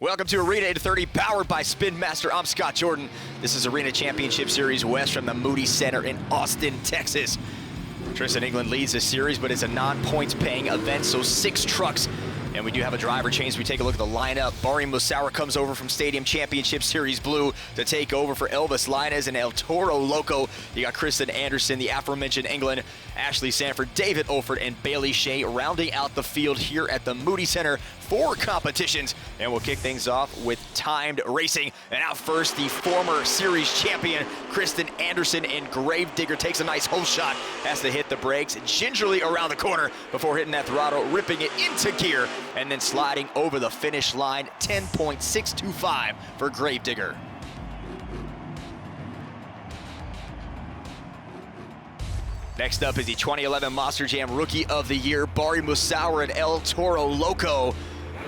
Welcome to Arena in 30, powered by Spin Master. I'm Scott Jordan. This is Arena Championship Series West from the Moody Center in Austin, Texas. Tristan England leads the series, but it's a non-points paying event, so 6 trucks. And we do have a driver change. We take a look at the lineup. Bari Musawwir comes over from Stadium Championship Series Blue to take over for Elvis Linus and El Toro Loco. You got Kristen Anderson, the aforementioned England, Ashley Sanford, David Olford, and Bailey Shea rounding out the field here at the Moody Center. 4 competitions, and we'll kick things off with timed racing. And out first, the former series champion, Kristen Anderson in Gravedigger, takes a nice hole shot, has to hit the brakes gingerly around the corner before hitting that throttle, ripping it into gear, and then sliding over the finish line. 10.625 for Gravedigger. Next up is the 2011 Monster Jam Rookie of the Year, Bari Musawwir and El Toro Loco.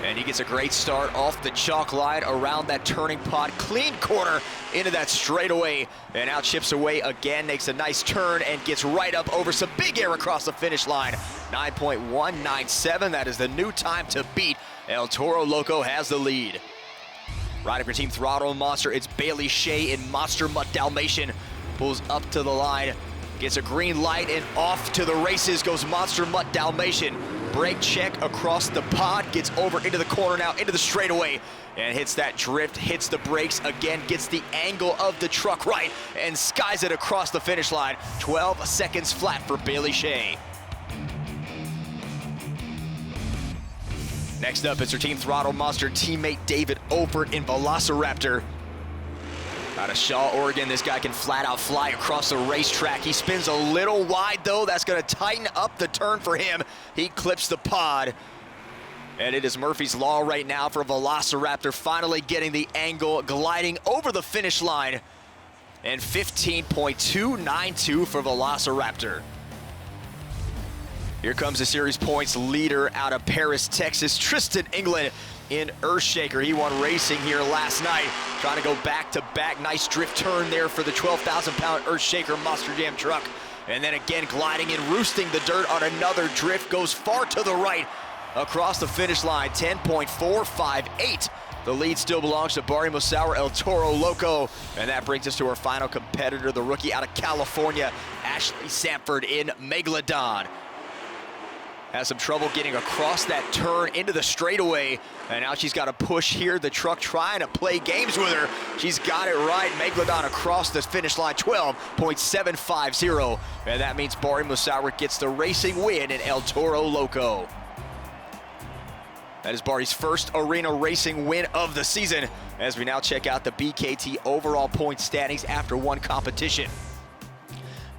And he gets a great start off the chalk line around that turning pod. Clean corner into that straightaway. And now chips away again, makes a nice turn and gets right up over some big air across the finish line. 9.197, that is the new time to beat. El Toro Loco has the lead. Riding for Team Throttle Monster, it's Bailey Shea in Monster Mutt Dalmatian. Pulls up to the line, gets a green light, and off to the races goes Monster Mutt Dalmatian. Brake check across the pod, gets over into the corner now, into the straightaway, and hits that drift, hits the brakes again, gets the angle of the truck right, and skies it across the finish line. 12 seconds flat for Bailey Shea. Next up is her Team Throttle Monster teammate David Olford in Velociraptor. Out of Shaw, Oregon, this guy can flat out fly across the racetrack. He spins a little wide though. That's gonna tighten up the turn for him. He clips the pod. And it is Murphy's Law right now for Velociraptor, finally getting the angle, gliding over the finish line. And 15.292 for Velociraptor. Here comes the series points leader out of Paris, Texas, Tristan England in Earthshaker. He won racing here last night, trying to go back-to-back. Nice drift turn there for the 12,000-pound Earthshaker Monster Jam truck. And then again, gliding and roosting the dirt on another drift, goes far to the right across the finish line. 10.458. The lead still belongs to Bari Musawwir, El Toro Loco. And that brings us to our final competitor, the rookie out of California, Ashley Sanford in Megalodon. Has some trouble getting across that turn into the straightaway, and now she's got to push here. The truck trying to play games with her. She's got it right. Megalodon across the finish line, 12.750, and that means Bari Musawwir gets the racing win in El Toro Loco. That is Bari's first arena racing win of the season, as we now check out the BKT overall point standings after one competition.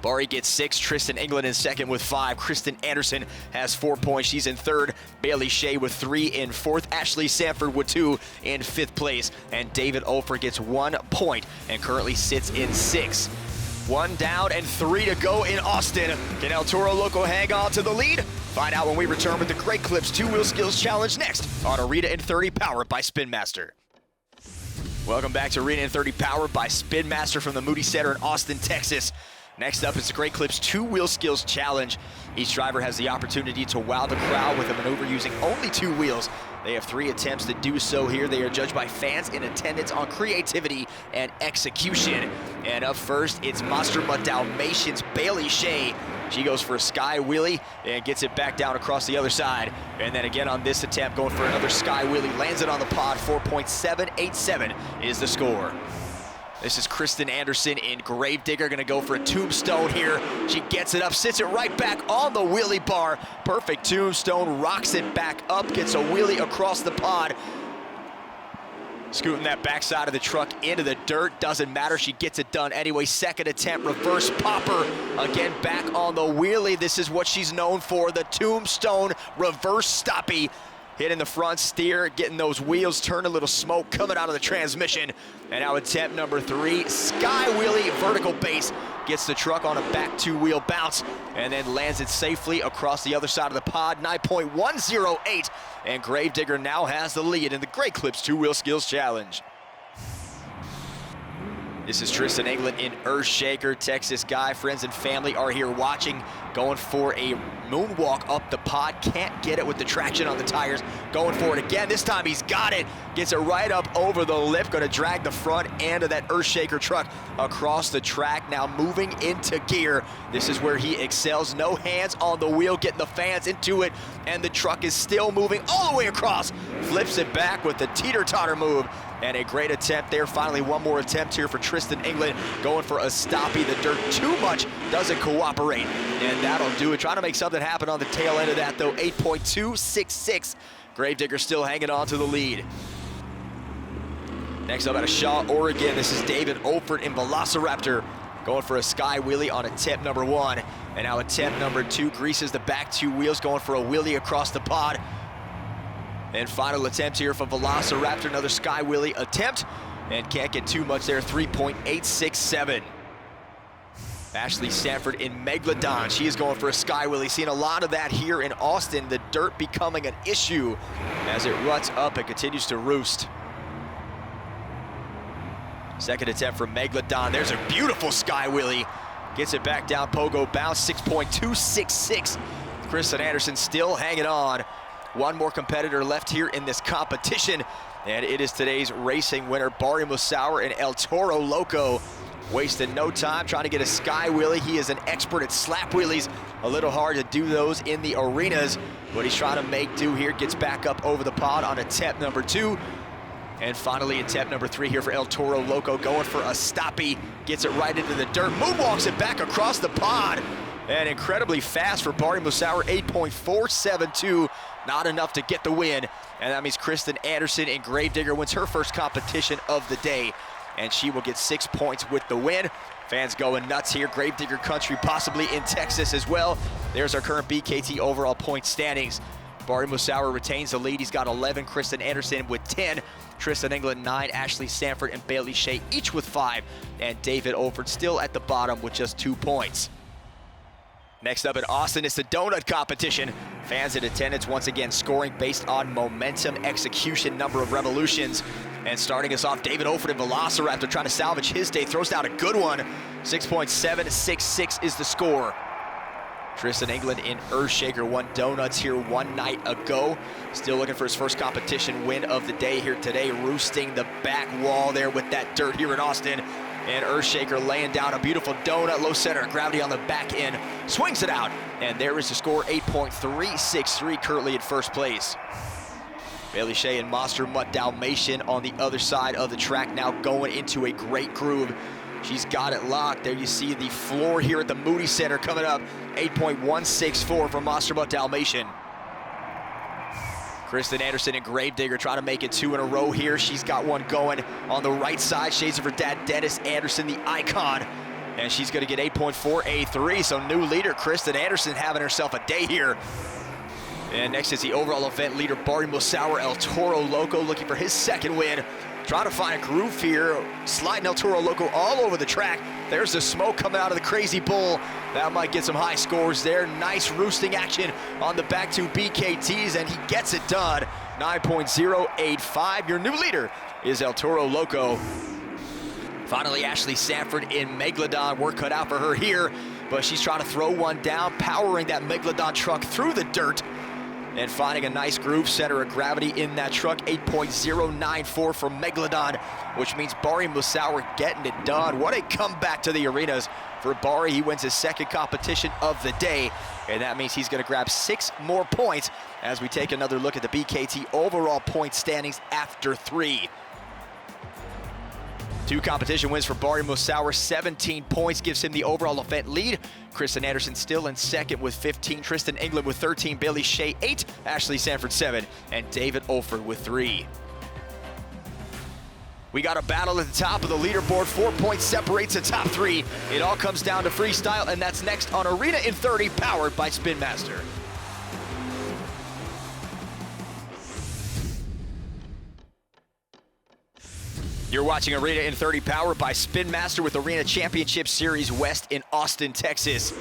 Bari gets 6, Tristan England in second with 5. Kristen Anderson has 4 points, she's in third. Bailey Shea with 3 in fourth. Ashley Sanford with 2 in 5th place. And David Olford gets 1 point and currently sits in 6th. 1 down and 3 to go in Austin. Can El Toro Loco hang on to the lead? Find out when we return with the Great Clips 2-Wheel Skills Challenge next on Arena in 30, powered by Spin Master. Welcome back to Arena in 30, powered by Spin Master from the Moody Center in Austin, Texas. Next up is the Great Clips 2-Wheel Skills Challenge. Each driver has the opportunity to wow the crowd with a maneuver using only 2 wheels. They have 3 attempts to do so here. They are judged by fans in attendance on creativity and execution. And up first, it's Monster Mutt Dalmatian's Bailey Shea. She goes for a sky wheelie and gets it back down across the other side. And then again on this attempt, going for another sky wheelie, lands it on the pod. 4.787 is the score. This is Kristen Anderson in Gravedigger, gonna go for a tombstone here. She gets it up, sits it right back on the wheelie bar. Perfect tombstone, rocks it back up, gets a wheelie across the pod. Scooting that backside of the truck into the dirt, doesn't matter, she gets it done anyway. Second attempt, reverse popper, again back on the wheelie. This is what she's known for, the tombstone reverse stoppie. Hitting the front steer, getting those wheels turned, a little smoke coming out of the transmission. And now attempt number 3, sky wheelie, vertical base. Gets the truck on a back 2-wheel bounce and then lands it safely across the other side of the pod, 9.108. And Gravedigger now has the lead in the Great Clips 2-Wheel Skills Challenge. This is Tristan England in Earthshaker. Texas guy, friends and family are here watching, going for a moonwalk up the pod. Can't get it with the traction on the tires. Going for it again. This time he's got it. Gets it right up over the lip. Going to drag the front end of that Earthshaker truck across the track. Now moving into gear. This is where he excels. No hands on the wheel, getting the fans into it. And the truck is still moving all the way across. Flips it back with the teeter-totter move. And a great attempt there. Finally, one more attempt here for Tristan England, going for a stoppie. The dirt too much, doesn't cooperate. And that'll do it. Trying to make something happen on the tail end of that, though. 8.266. Gravedigger still hanging on to the lead. Next up out of Shaw, Oregon, this is David Olford in Velociraptor, going for a sky wheelie on attempt number 1. And now attempt number 2, greases the back 2 wheels, going for a wheelie across the pod. And final attempt here from Velociraptor, another sky wheelie attempt, and can't get too much there, 3.867. Ashley Sanford in Megalodon, she is going for a sky wheelie. Seeing a lot of that here in Austin, the dirt becoming an issue as it ruts up and continues to roost. Second attempt from Megalodon, there's a beautiful sky wheelie. Gets it back down, pogo bounce, 6.266. Kristen Anderson still hanging on. One more competitor left here in this competition, and it is today's racing winner, Bari Musawwir and El Toro Loco. Wasting no time trying to get a sky wheelie. He is an expert at slap wheelies. A little hard to do those in the arenas, but he's trying to make do here. Gets back up over the pod on attempt number 2. And finally, attempt number 3 here for El Toro Loco, going for a stoppie. Gets it right into the dirt, moonwalks it back across the pod. And incredibly fast for Bari Musawwir, 8.472. Not enough to get the win. And that means Kristen Anderson in Gravedigger wins her first competition of the day. And she will get 6 points with the win. Fans going nuts here. Gravedigger country, possibly in Texas as well. There's our current BKT overall point standings. Bari Musawwir retains the lead. He's got 11. Kristen Anderson with 10. Tristan England 9. Ashley Sanford and Bailey Shea each with 5. And David Olford still at the bottom with just 2 points. Next up in Austin is the donut competition. Fans in attendance once again scoring based on momentum, execution, number of revolutions. And starting us off, David Olford in Velociraptor trying to salvage his day. Throws down a good one. 6.766 is the score. Tristan England in Earthshaker won donuts here one night ago. Still looking for his first competition win of the day here today. Roosting the back wall there with that dirt here in Austin. And Earthshaker laying down a beautiful donut, low center of gravity on the back end. Swings it out, and there is the score, 8.363, currently in first place. Bailey Shea and Monster Mutt Dalmatian on the other side of the track, now going into a great groove. She's got it locked. There you see the floor here at the Moody Center coming up, 8.164 for Monster Mutt Dalmatian. Kristen Anderson and Gravedigger trying to make it 2 in a row here. She's got one going on the right side. Shades of her dad, Dennis Anderson, the icon. And she's going to get 8.483. So new leader, Kristen Anderson, having herself a day here. And next is the overall event leader, Bari Musawwir, El Toro Loco, looking for his second win. Trying to find a groove here, sliding El Toro Loco all over the track. There's the smoke coming out of the Crazy Bull. That might get some high scores there. Nice roosting action on the back 2 BKTs, and he gets it done. 9.085. Your new leader is El Toro Loco. Finally, Ashley Sanford in Megalodon. Work cut out for her here, but she's trying to throw one down, powering that Megalodon truck through the dirt. And finding a nice groove, center of gravity in that truck, 8.094 for Megalodon, which means Bari Musawwir getting it done. What a comeback to the arenas for Bari. He wins his second competition of the day, and that means he's gonna grab 6 more points as we take another look at the BKT overall point standings after 3. 2 competition wins for Bari Musawwir, 17 points, gives him the overall event lead. Kristen Anderson still in second with 15, Tristan England with 13, Bailey Shea 8, Ashley Sanford 7, and David Olford with 3. We got a battle at the top of the leaderboard. 4 points separates the top 3. It all comes down to freestyle, and that's next on Arena in 30, powered by Spin Master. You're watching Arena in 30, powered by Spin Master with Arena Championship Series West in Austin, Texas.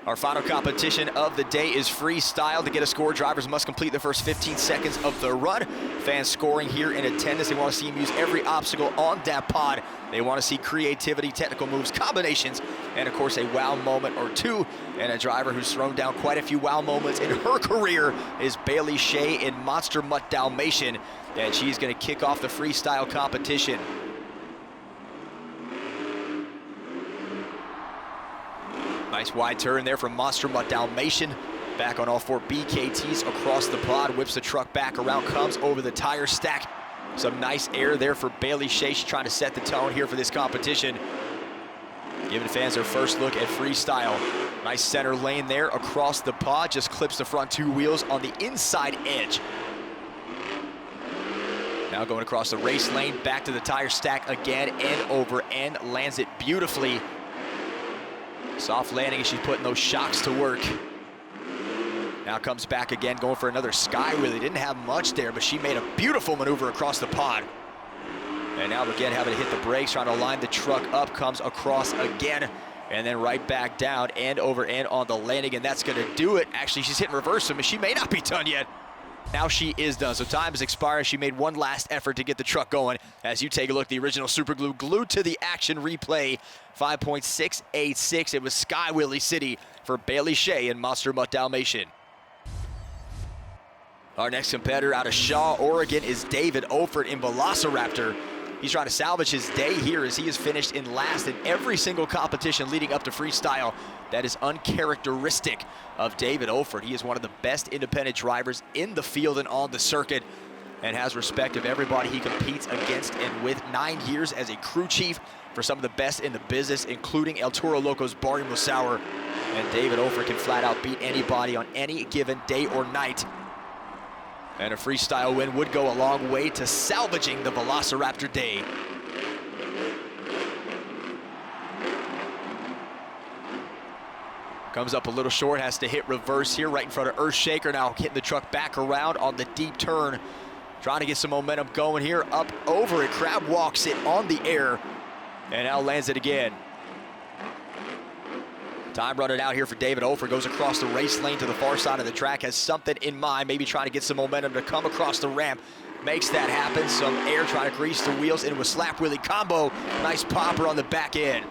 Our final competition of the day is freestyle. To get a score, drivers must complete the first 15 seconds of the run. Fans scoring here in attendance, they want to see them use every obstacle on that pod. They want to see creativity, technical moves, combinations, and of course a wow moment or two. And a driver who's thrown down quite a few wow moments in her career is Bailey Shea in Monster Mutt Dalmatian. And she's going to kick off the freestyle competition. Nice wide turn there from Monster Mutt Dalmatian. Back on all four BKTs across the pod, whips the truck back around, comes over the tire stack. Some nice air there for Bailey Shea. She's trying to set the tone here for this competition. Giving fans their first look at freestyle. Nice center lane there across the pod, just clips the front two wheels on the inside edge. Now going across the race lane, back to the tire stack again, end over end, lands it beautifully. Soft landing as she's putting those shocks to work. Now comes back again, going for another sky wheelie. Didn't have much there, but she made a beautiful maneuver across the pod. And now again having to hit the brakes, trying to line the truck up, comes across again, and then right back down, end over end on the landing, and that's gonna do it. Actually, she's hitting reverse, and she may not be done yet. Now she is done, so time has expired. She made one last effort to get the truck going. As you take a look, the original super glue glued to the action replay, 5.686. It was Sky Wheelie City for Bailey Shea and Monster Mutt Dalmatian. Our next competitor out of Shaw, Oregon is David Oford in Velociraptor. He's trying to salvage his day here as he has finished in last in every single competition leading up to freestyle. That is uncharacteristic of David Oford. He is one of the best independent drivers in the field and on the circuit, and has respect of everybody he competes against and with. 9 years as a crew chief for some of the best in the business, including El Toro Loco's Bari Musawwir. And David Oford can flat out beat anybody on any given day or night. And a freestyle win would go a long way to salvaging the Velociraptor day. Comes up a little short, has to hit reverse here right in front of Earthshaker. Now hitting the truck back around on the deep turn. Trying to get some momentum going here, up over it. Crab walks it on the air and now lands it again. Time running out here for David Oford. Goes across the race lane to the far side of the track. Has something in mind, maybe trying to get some momentum to come across the ramp. Makes that happen. Some air trying to grease the wheels into a slap wheelie combo. Nice popper on the back end.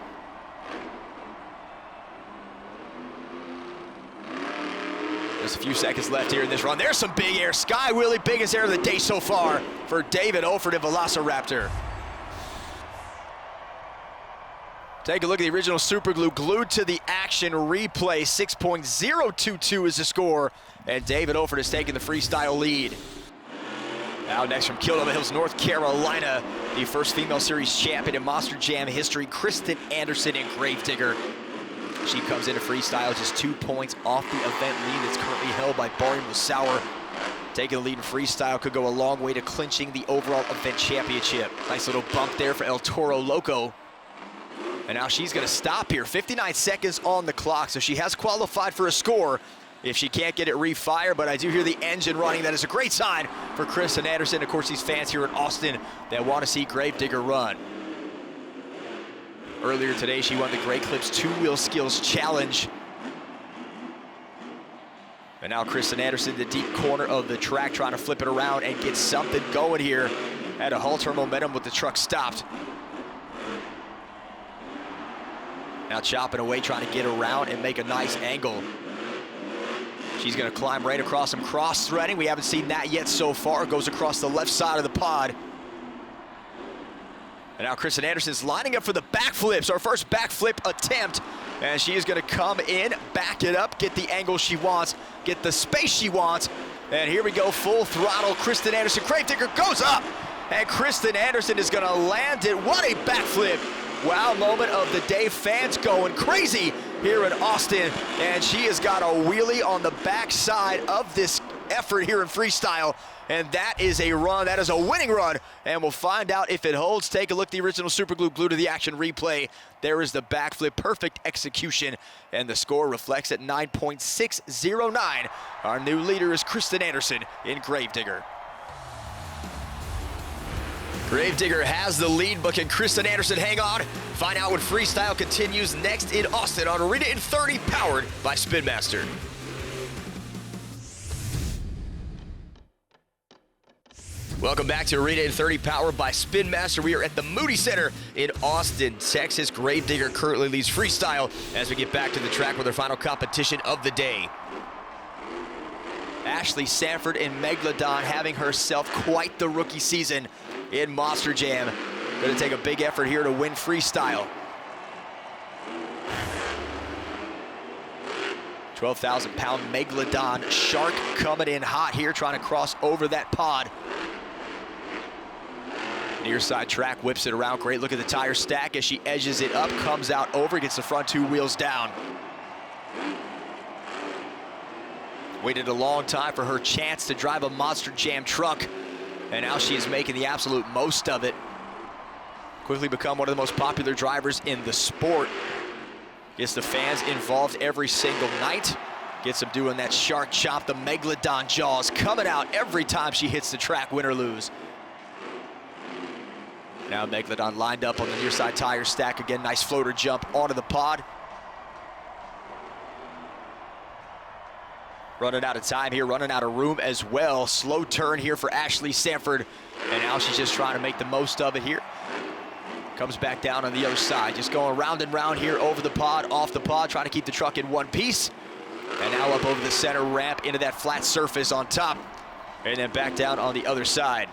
Just a few seconds left here in this run. There's some big air. Sky wheelie, biggest air of the day so far for David Oford in Velociraptor. Take a look at the original super glue glued to the action replay. 6.022 is the score, and David Oford has taken the freestyle lead. Now next from Kildover Hills, North Carolina, the first female series champion in Monster Jam history, Kristen Anderson in Gravedigger. She comes into freestyle just 2 points off the event lead that's currently held by Bari Musawwir. Taking the lead in freestyle could go a long way to clinching the overall event championship. Nice little bump there for El Toro Loco. And now she's gonna stop here. 59 seconds on the clock, so she has qualified for a score if she can't get it refired, but I do hear the engine running. That is a great sign for Kristen Anderson. Of course, these fans here in Austin that want to see Gravedigger run. Earlier today, she won the Great Clips Two-Wheel Skills Challenge. And now Kristen Anderson, the deep corner of the track, trying to flip it around and get something going here. Had to halt her momentum with the truck stopped. Now chopping away, trying to get around and make a nice angle. She's gonna climb right across some cross-threading. We haven't seen that yet so far. Goes across the left side of the pod. And now Kristen Anderson's lining up for the backflips, our first backflip attempt. And she is gonna come in, back it up, get the angle she wants, get the space she wants. And here we go, full throttle. Kristen Anderson, Gravedigger goes up. And Kristen Anderson is gonna land it. What a backflip. Wow moment of the day. Fans going crazy here in Austin. And she has got a wheelie on the backside of this effort here in freestyle. And that is a run, that is a winning run. And we'll find out if it holds. Take a look at the original super glue glued to the action replay. There is the backflip, perfect execution. And the score reflects at 9.609. Our new leader is Kristen Anderson in Gravedigger. Gravedigger has the lead, but can Kristen Anderson hang on? Find out when Freestyle continues next in Austin on Arena in 30, powered by Spin Master. Welcome back to Arena in 30, powered by Spin Master. We are at the Moody Center in Austin, Texas. Gravedigger currently leads Freestyle as we get back to the track with our final competition of the day. Ashley Sanford in Megalodon having herself quite the rookie season in Monster Jam. Going to take a big effort here to win Freestyle. 12,000-pound Megalodon shark coming in hot here, trying to cross over that pod. Near side track, whips it around. Great look at the tire stack as she edges it up, comes out over, gets the front two wheels down. Waited a long time for her chance to drive a Monster Jam truck, and now she is making the absolute most of it. Quickly become one of the most popular drivers in the sport. Gets the fans involved every single night. Gets them doing that shark chop, the Megalodon jaws coming out every time she hits the track, win or lose. Now Megalodon lined up on the near side tire stack again. Nice floater jump onto the pod. Running out of time here, running out of room as well. Slow turn here for Ashley Sanford. And now she's just trying to make the most of it here. Comes back down on the other side. Just going round and round here over the pod, off the pod, trying to keep the truck in one piece. And now up over the center ramp into that flat surface on top. And then back down on the other side.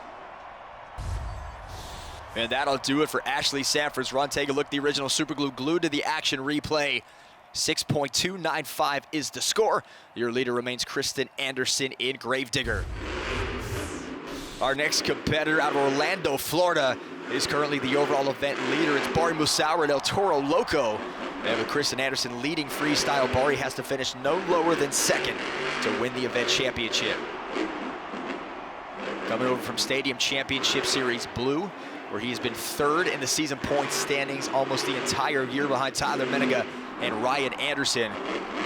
And that'll do it for Ashley Sanford's run. Take a look at the original Superglue glued to the action replay. 6.295 is the score. Your leader remains Kristen Anderson in Gravedigger. Our next competitor out of Orlando, Florida, is currently the overall event leader. It's Bari Musawwir and Toro Loco. And with Kristen Anderson leading Freestyle, Bari has to finish no lower than second to win the event championship. Coming over from Stadium Championship Series Blue, where he's been third in the season points standings almost the entire year behind Tyler Menega and Ryan Anderson.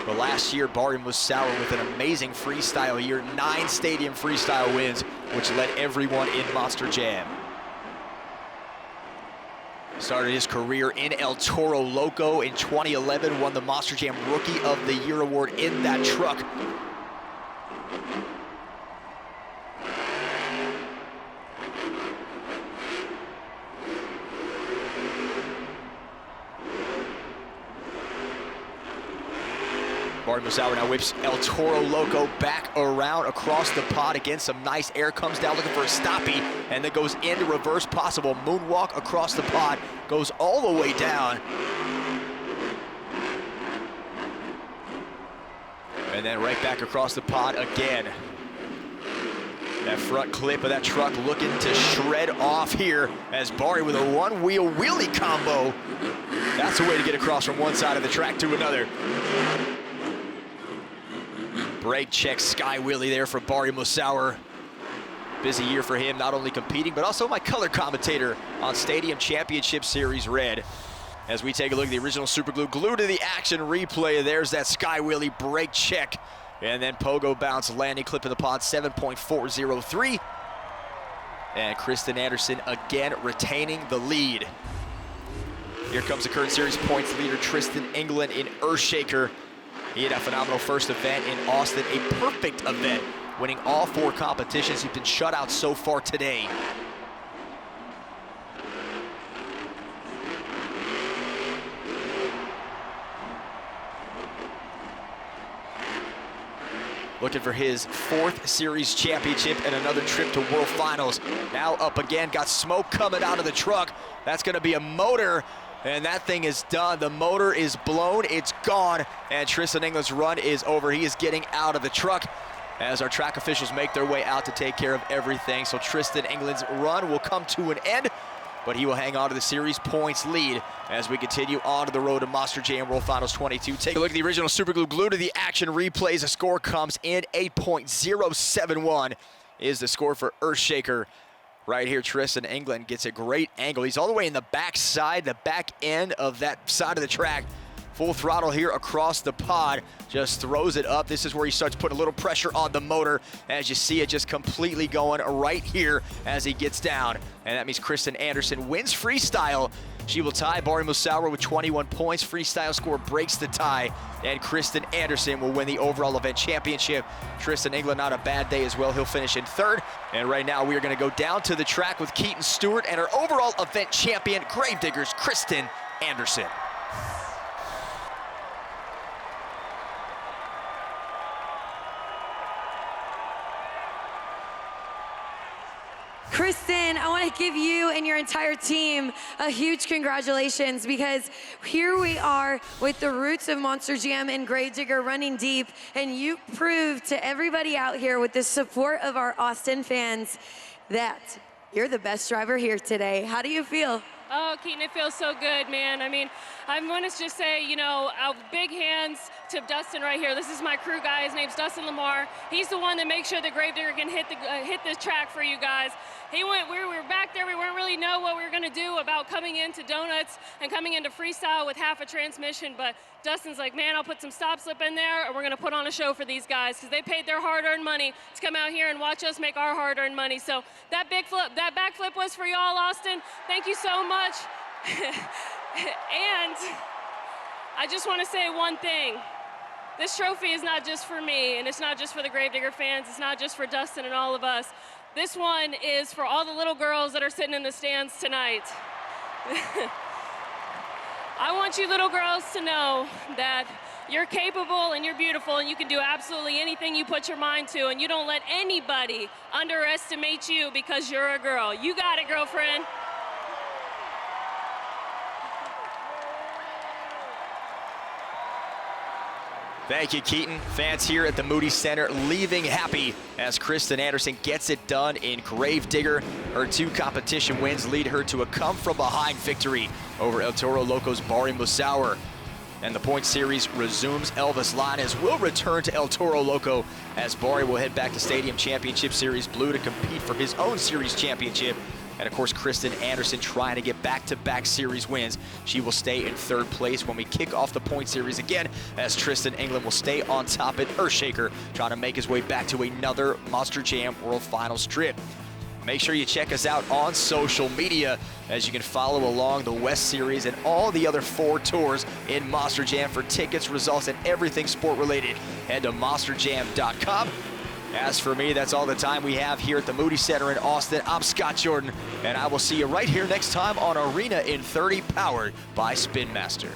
But last year, Bari Musawwir with an amazing freestyle year, 9 stadium freestyle wins, which led everyone in Monster Jam. Started his career in El Toro Loco in 2011, won the Monster Jam Rookie of the Year award in that truck. Bari Musawwir now whips El Toro Loco back around across the pod again. Some nice air, comes down looking for a stoppie, and then goes into reverse possible. Moonwalk across the pod, goes all the way down. And then right back across the pod again. That front clip of that truck looking to shred off here as Bari with a one-wheel wheelie combo. That's a way to get across from one side of the track to another. Brake check sky wheelie there for Bari Musawwir. Busy year for him, not only competing, but also my color commentator on Stadium Championship Series Red. As we take a look at the original Superglue glued to the action replay, there's that sky wheelie brake check. And then pogo bounce landing, clip in the pod, 7.403. And Kristen Anderson again retaining the lead. Here comes the current series points leader, Tristan England in Earthshaker. He had a phenomenal first event in Austin, a perfect event, winning all 4 competitions. He's been shut out so far today. Looking for his 4th series championship and another trip to World Finals. Now up again, got smoke coming out of the truck. That's gonna be a motor. And that thing is done. The motor is blown, it's gone, and Tristan England's run is over. He is getting out of the truck as our track officials make their way out to take care of everything. So Tristan England's run will come to an end, but he will hang on to the series points lead as we continue on to the road to Monster Jam World Finals 22. Take a look at the original Superglue glued to the action replays. The score comes in 8.071 is the score for Earthshaker. Right here, Tristan England gets a great angle. He's all the way in the back side, the back end of that side of the track. Full throttle here across the pod, just throws it up. This is where he starts putting a little pressure on the motor. As you see it just completely going right here as he gets down. And that means Kristen Anderson wins freestyle. She will tie Bari Musawwir with 21 points. Freestyle score breaks the tie, and Kristen Anderson will win the overall event championship. Tristan England, not a bad day as well. He'll finish in third. And right now we are gonna go down to the track with Keaton Stewart and our overall event champion, Gravediggers, Kristen Anderson. Kristen, I want to give you and your entire team a huge congratulations, because here we are with the roots of Monster Jam and Gravedigger running deep, and you proved to everybody out here with the support of our Austin fans that you're the best driver here today. How do you feel? Oh, Keaton, it feels so good, man. I mean, I want to just say, you know, big hands to Dustin right here. This is my crew guy. His name's Dustin Lamar. He's the one that makes sure the Gravedigger can hit the track for you guys. We were back there. We weren't really know what we were going to do about coming into donuts and coming into freestyle with half a transmission, but Dustin's like, man, I'll put some stop slip in there, and we're going to put on a show for these guys, because they paid their hard-earned money to come out here and watch us make our hard-earned money. So that backflip was for y'all, Austin. Thank you so much. And I just want to say one thing. This trophy is not just for me, and it's not just for the Gravedigger fans. It's not just for Dustin and all of us. This one is for all the little girls that are sitting in the stands tonight. I want you little girls to know that you're capable and you're beautiful and you can do absolutely anything you put your mind to, and you don't let anybody underestimate you because you're a girl. You got it, girlfriend. Thank you, Keaton. Fans here at the Moody Center leaving happy as Kristen Anderson gets it done in Gravedigger. Her 2 competition wins lead her to a come-from-behind victory over El Toro Loco's Bari Musawwir. And the point series resumes. Elvis Lanes will return to El Toro Loco as Bari will head back to Stadium Championship Series Blue to compete for his own series championship. And of course, Kristen Anderson trying to get back-to-back series wins. She will stay in third place when we kick off the point series again, as Tristan England will stay on top at Earthshaker, trying to make his way back to another Monster Jam World Finals trip. Make sure you check us out on social media, as you can follow along the West Series and all the other 4 tours in Monster Jam. For tickets, results, and everything sport-related, head to monsterjam.com. As for me, that's all the time we have here at the Moody Center in Austin. I'm Scott Jordan, and I will see you right here next time on Arena in 30, powered by Spin Master.